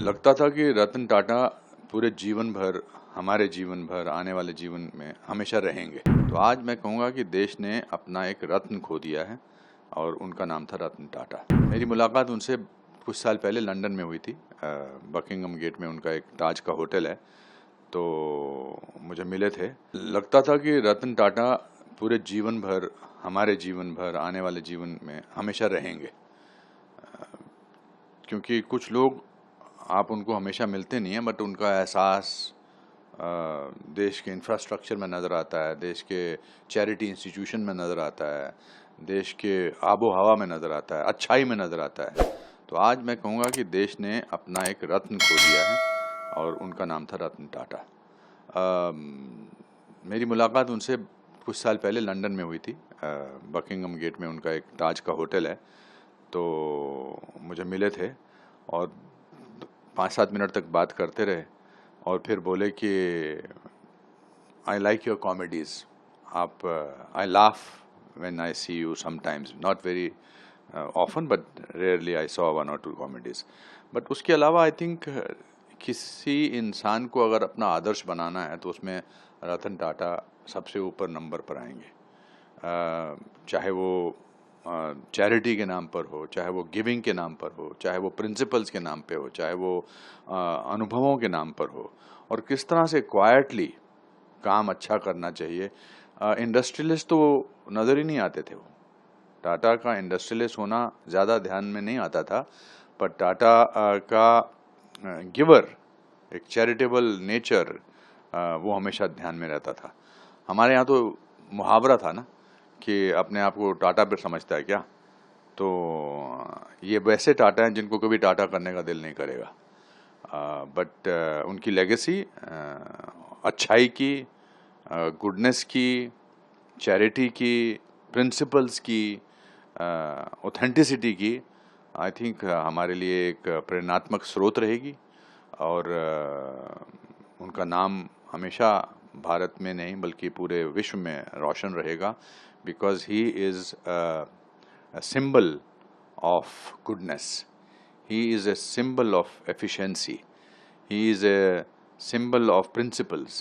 लगता था कि रतन टाटा पूरे जीवन भर, हमारे जीवन भर, आने वाले जीवन में हमेशा रहेंगे। तो आज मैं कहूँगा कि देश ने अपना एक रत्न खो दिया है और उनका नाम था रतन टाटा। मेरी मुलाकात उनसे कुछ साल पहले लंदन में हुई थी। बकिंगम गेट में उनका एक ताज का होटल है, तो मुझे मिले थे। लगता था कि रतन टाटा पूरे जीवन भर, हमारे जीवन भर, आने वाले जीवन में हमेशा रहेंगे, क्योंकि कुछ लोग आप उनको हमेशा मिलते नहीं हैं, बट उनका एहसास देश के इंफ्रास्ट्रक्चर में नज़र आता है, देश के चैरिटी इंस्टीट्यूशन में नज़र आता है, देश के आबो हवा में नज़र आता है, अच्छाई में नज़र आता है। तो आज मैं कहूँगा कि देश ने अपना एक रत्न खो दिया है और उनका नाम था रतन टाटा। मेरी मुलाकात उनसे कुछ साल पहले लंदन में हुई थी। बकिंगम गेट में उनका एक ताज का होटल है, तो मुझे मिले थे और 5-7 मिनट तक बात करते रहे और फिर बोले कि आई लाइक योर कॉमेडीज़, आप I laugh when I see you sometimes, not very often but rarely I saw 1 और 2 कॉमेडीज़। बट उसके अलावा आई थिंक किसी इंसान को अगर अपना आदर्श बनाना है तो उसमें रतन टाटा सबसे ऊपर नंबर पर आएंगे। चाहे वो चैरिटी के नाम पर हो, चाहे वो गिविंग के नाम पर हो, चाहे वो प्रिंसिपल्स के नाम पे हो, चाहे वो अनुभवों के नाम पर हो, और किस तरह से क्वाइटली काम अच्छा करना चाहिए। इंडस्ट्रियलिस्ट तो नज़र ही नहीं आते थे। वो टाटा का इंडस्ट्रियलिस्ट होना ज़्यादा ध्यान में नहीं आता था, पर टाटा का गिवर, एक चैरिटेबल नेचर, वो हमेशा ध्यान में रहता था। हमारे यहाँ तो मुहावरा था ना कि अपने आप को टाटा पर समझता है क्या, तो ये वैसे टाटा हैं जिनको कभी टाटा करने का दिल नहीं करेगा। बट उनकी लेगेसी अच्छाई की, गुडनेस की, चैरिटी की, प्रिंसिपल्स की, ऑथेंटिसिटी की, आई थिंक हमारे लिए एक प्रेरणात्मक स्रोत रहेगी। और उनका नाम हमेशा भारत में नहीं बल्कि पूरे विश्व में रोशन रहेगा, because he is a symbol of goodness, he is a symbol of efficiency, he is a symbol of principles.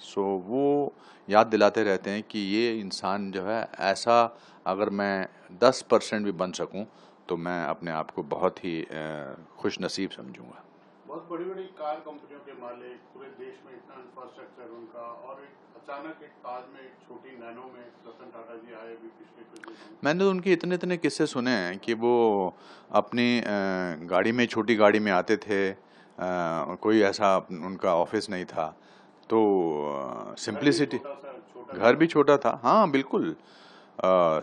So वो याद दिलाते रहते हैं कि ये इंसान जो है ऐसा, अगर मैं 10% भी बन सकूं तो मैं अपने आप को बहुत ही खुश नसीब समझूंगा। बहुत बड़ी बड़ी कार कंपनियों के मालिक, पूरे देश में इतना इंफ्रास्ट्रक्चर उनका, और एक अचानक एक ताज में एक छोटी नैनो में रतन टाटा जी आए भी पिछले कुछ दिनों। मैंने तो उनके इतने इतने किस्से सुने हैं कि वो अपनी गाड़ी में, छोटी गाड़ी में आते थे। कोई ऐसा उनका ऑफिस नहीं था, तो सिंप्लिसिटी, घर भी छोटा था। हाँ बिल्कुल,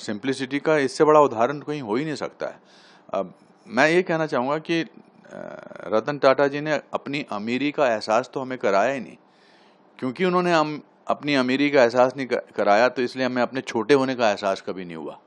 सिंप्लिसिटी का इससे बड़ा उदाहरण कहीं हो ही नहीं सकता है। अब मैं ये कहना चाहूँगा कि रतन टाटा जी ने अपनी अमीरी का एहसास तो हमें कराया ही नहीं, क्योंकि उन्होंने अपनी अमीरी का एहसास नहीं कराया, तो इसलिए हमें अपने छोटे होने का एहसास कभी नहीं हुआ।